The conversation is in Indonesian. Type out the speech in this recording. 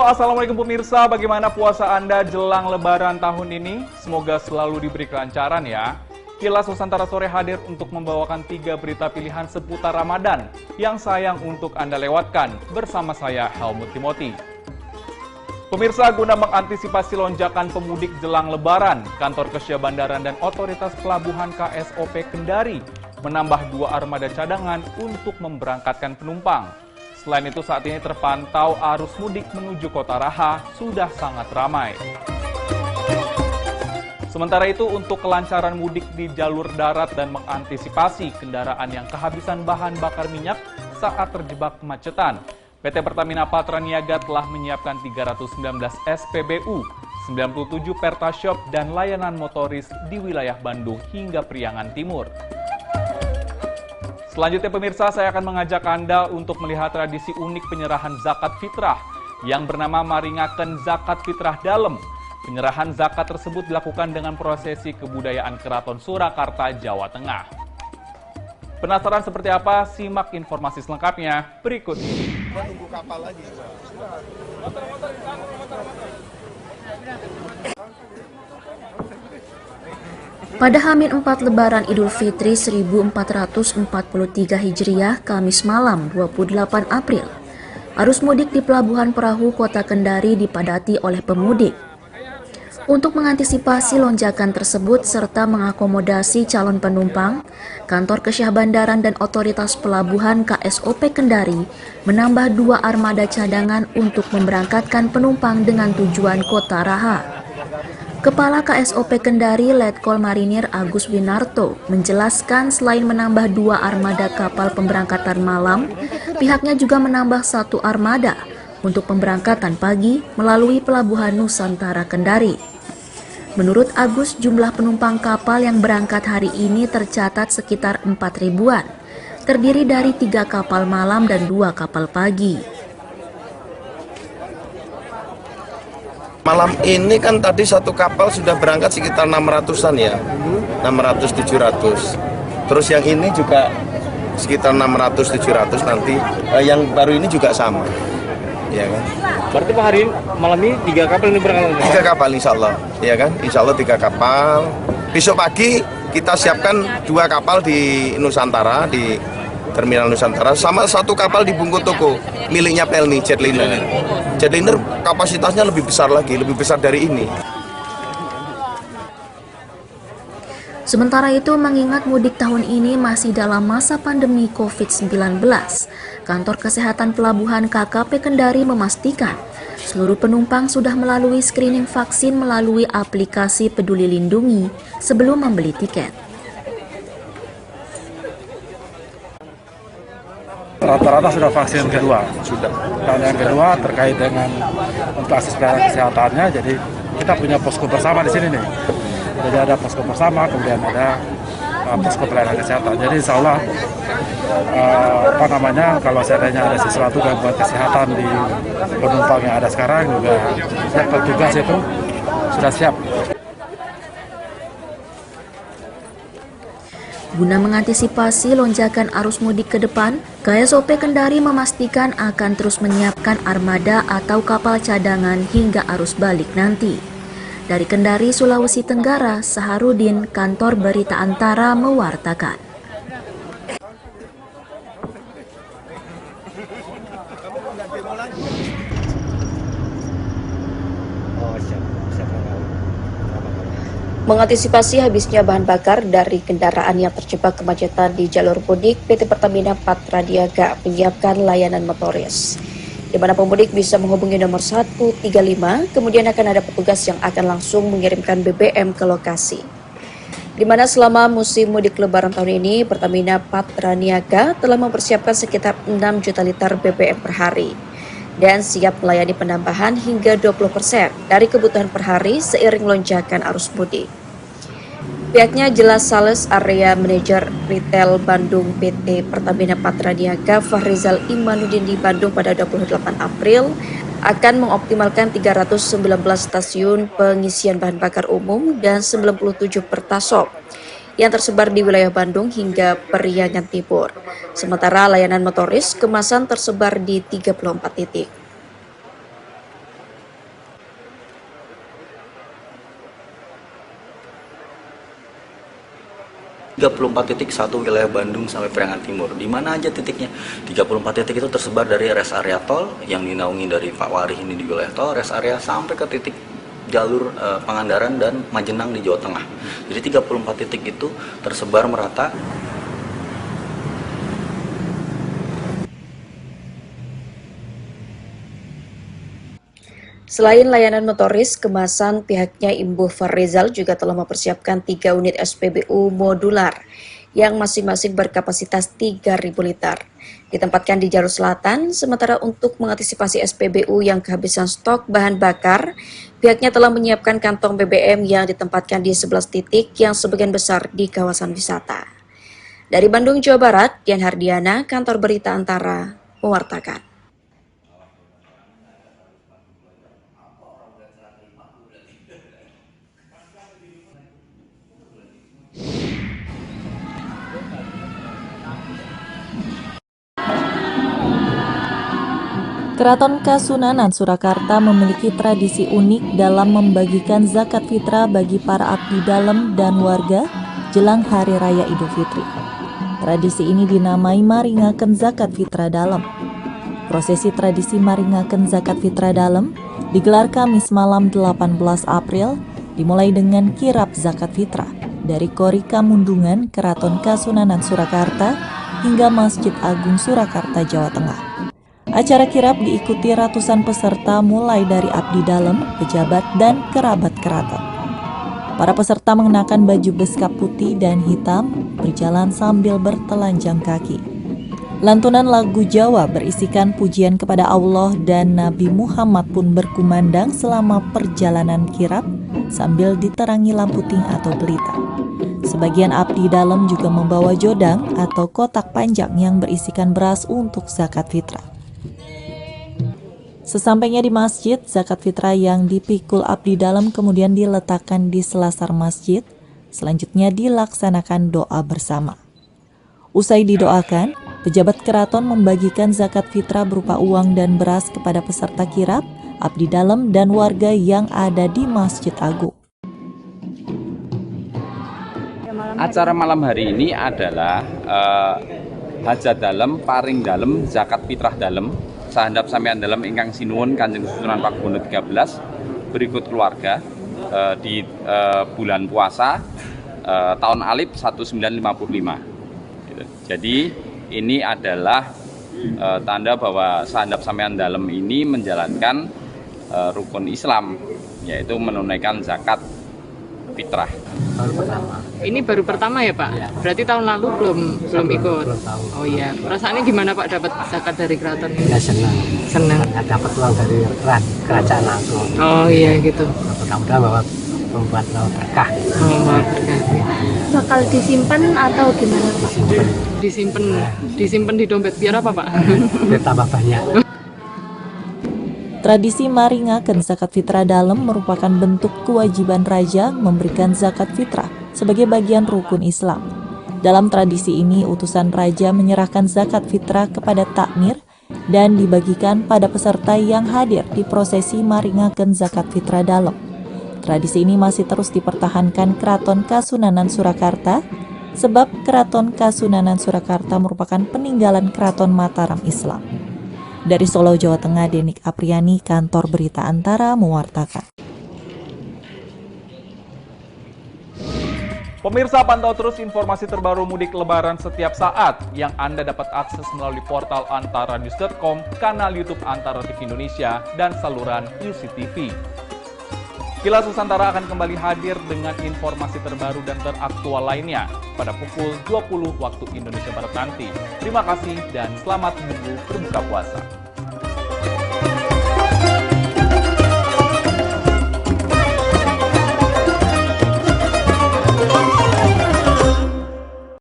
Assalamualaikum pemirsa, bagaimana puasa Anda jelang lebaran tahun ini? Semoga selalu diberi kelancaran ya. Kilas Nusantara Sore hadir untuk membawakan 3 berita pilihan seputar Ramadan yang sayang untuk Anda lewatkan bersama saya Helmut Timothy. Pemirsa, guna mengantisipasi lonjakan pemudik jelang lebaran, Kantor Kesyah-Bandaran dan Otoritas Pelabuhan KSOP Kendari menambah 2 armada cadangan untuk memberangkatkan penumpang. Selain itu, saat ini terpantau arus mudik menuju Kota Raha sudah sangat ramai. Sementara itu, untuk kelancaran mudik di jalur darat dan mengantisipasi kendaraan yang kehabisan bahan bakar minyak saat terjebak kemacetan, PT Pertamina Patraniaga telah menyiapkan 319 SPBU, 97 Pertashop, dan layanan motoris di wilayah Bandung hingga Priangan Timur. Selanjutnya pemirsa, saya akan mengajak Anda untuk melihat tradisi unik penyerahan zakat fitrah yang bernama Maringaken Zakat Fitrah Dalem. Penyerahan zakat tersebut dilakukan dengan prosesi kebudayaan Keraton Surakarta, Jawa Tengah. Penasaran seperti apa? Simak informasi selengkapnya berikut ini. Menunggu kapal lagi. Pada H-4 Lebaran Idul Fitri 1443 Hijriah, Kamis malam 28 April, arus mudik di Pelabuhan Perahu Kota Kendari dipadati oleh pemudik. Untuk mengantisipasi lonjakan tersebut serta mengakomodasi calon penumpang, Kantor Kesyah-Bandaran dan Otoritas Pelabuhan KSOP Kendari menambah 2 armada cadangan untuk memberangkatkan penumpang dengan tujuan Kota Raha. Kepala KSOP Kendari Letkol Marinir Agus Winarto menjelaskan selain menambah 2 armada kapal pemberangkatan malam, pihaknya juga menambah 1 armada untuk pemberangkatan pagi melalui Pelabuhan Nusantara Kendari. Menurut Agus, jumlah penumpang kapal yang berangkat hari ini tercatat sekitar 4 ribuan, terdiri dari 3 kapal malam dan 2 kapal pagi. Malam ini kan tadi satu kapal sudah berangkat sekitar 600-an ya, 600-700. Terus yang ini juga sekitar 600-700 nanti, yang baru ini juga sama. Ya kan? Berarti Pak, hari malam ini 3 kapal ini berangkat? 3 kapal insya Allah, ya kan? Insya Allah 3 kapal. Besok pagi kita siapkan 2 kapal di Nusantara, di Terminal Nusantara, sama 1 kapal di Bungku Toko, miliknya Pelni, Jetliner. Jetliner kapasitasnya lebih besar lagi, lebih besar dari ini. Sementara itu, mengingat mudik tahun ini masih dalam masa pandemi COVID-19, Kantor Kesehatan Pelabuhan KKP Kendari memastikan seluruh penumpang sudah melalui screening vaksin melalui aplikasi Peduli Lindungi sebelum membeli tiket. Rata-rata sudah vaksin kedua. Sudah. Dan yang kedua terkait dengan untuk akses pelayanan kesehatannya, jadi kita punya posko bersama di sini nih. Jadi ada posko bersama, kemudian ada posko pelayanan kesehatan. Jadi insya Allah kalau seandainya ada sesuatu gangguan kesehatan di penumpang yang ada sekarang juga petugas itu sudah siap. Guna mengantisipasi lonjakan arus mudik ke depan, KSOP Kendari memastikan akan terus menyiapkan armada atau kapal cadangan hingga arus balik nanti. Dari Kendari, Sulawesi Tenggara, Saharudin, Kantor Berita Antara mewartakan. Mengantisipasi habisnya bahan bakar dari kendaraan yang terjebak kemacetan di jalur mudik, PT Pertamina Patraniaga menyiapkan layanan motoris, di mana pemudik bisa menghubungi nomor 135, kemudian akan ada petugas yang akan langsung mengirimkan BBM ke lokasi. Di mana selama musim mudik lebaran tahun ini, Pertamina Patraniaga telah mempersiapkan sekitar 6 juta liter BBM per hari dan siap melayani penambahan hingga 20% dari kebutuhan per hari seiring lonjakan arus mudik. Pihaknya jelas Sales Area Manager Retail Bandung PT Pertamina Patraniaga Fahrizal Imanuddin di Bandung pada 28 April akan mengoptimalkan 319 stasiun pengisian bahan bakar umum dan 97 Pertashop yang tersebar di wilayah Bandung hingga Priangan Timur. Sementara layanan motoris kemasan tersebar di 34 titik. 34 titik satu wilayah Bandung sampai Periangan Timur. Di mana aja titiknya? 34 titik itu tersebar dari rest area tol yang dinaungi dari Pak Wari ini di wilayah tol, rest area sampai ke titik jalur Pangandaran dan Majenang di Jawa Tengah. Jadi 34 titik itu tersebar merata. Selain layanan motoris, kemasan pihaknya Imbuh Farizal juga telah mempersiapkan 3 unit SPBU modular yang masing-masing berkapasitas 3.000 liter. Ditempatkan di jalur selatan, sementara untuk mengantisipasi SPBU yang kehabisan stok bahan bakar, pihaknya telah menyiapkan kantong BBM yang ditempatkan di 11 titik yang sebagian besar di kawasan wisata. Dari Bandung, Jawa Barat, Dian Hardiana, Kantor Berita Antara, mewartakan. Keraton Kasunanan Surakarta memiliki tradisi unik dalam membagikan zakat fitrah bagi para abdi dalam dan warga jelang Hari Raya Idul Fitri. Tradisi ini dinamai Maringaken Zakat Fitrah Dalem. Prosesi tradisi Maringaken Zakat Fitrah Dalem digelar Kamis malam 18 April, dimulai dengan kirap zakat fitrah dari Kori Kamundungan Keraton Kasunanan Surakarta hingga Masjid Agung Surakarta, Jawa Tengah. Acara kirap diikuti ratusan peserta mulai dari abdi dalam, pejabat, dan kerabat keraton. Para peserta mengenakan baju beskap putih dan hitam, berjalan sambil bertelanjang kaki. Lantunan lagu Jawa berisikan pujian kepada Allah dan Nabi Muhammad pun berkumandang selama perjalanan kirap sambil diterangi lampu ting atau pelita. Sebagian abdi dalam juga membawa jodang atau kotak panjang yang berisikan beras untuk zakat fitrah. Sesampainya di masjid, zakat fitrah yang dipikul abdi dalam kemudian diletakkan di selasar masjid. Selanjutnya dilaksanakan doa bersama. Usai didoakan, pejabat keraton membagikan zakat fitrah berupa uang dan beras kepada peserta kirap, abdi dalam, dan warga yang ada di Masjid Agung. Acara malam hari ini adalah hajat dalem, paring dalem, zakat fitrah dalem, sahandap sampeyan dalem ingkang sinuwun Kanjeng Sunan Pakubono 13 berikut keluarga di bulan puasa tahun Alif 1955. Gitu. Jadi ini adalah tanda bahwa sahandap sampeyan dalem ini menjalankan rukun Islam, yaitu menunaikan zakat fitrah. Baru pertama. Ini baru pertama ya Pak? Ya. Berarti tahun lalu belum ikut? Belum tahu. Oh iya, perasaannya gimana Pak dapat zakat dari keraton ini? Ya senang. Senang. Dapat uang dari kerajaan langsung. Oh iya gitu. Mudah-mudahan bahwa membuat berkah. Oh, berkah. Bakal disimpan atau gimana Pak? Disimpan di dompet biar apa Pak? Biar tambah banyak. Tradisi Maringaken Zakat Fitrah Dalem merupakan bentuk kewajiban raja memberikan zakat fitrah sebagai bagian rukun Islam. Dalam tradisi ini, utusan raja menyerahkan zakat fitrah kepada takmir dan dibagikan pada peserta yang hadir di prosesi Maringaken Zakat Fitrah Dalem. Tradisi ini masih terus dipertahankan Keraton Kasunanan Surakarta, sebab Keraton Kasunanan Surakarta merupakan peninggalan Keraton Mataram Islam. Dari Solo, Jawa Tengah, Denik Apriani, Kantor Berita Antara, mewartakan. Pemirsa, pantau terus informasi terbaru mudik lebaran setiap saat yang Anda dapat akses melalui portal antaranews.com, kanal YouTube Antara TV Indonesia, dan saluran UCTV. Kilas Nusantara akan kembali hadir dengan informasi terbaru dan teraktual lainnya pada pukul 20 waktu Indonesia Barat nanti. Terima kasih dan selamat menunggu berbuka puasa.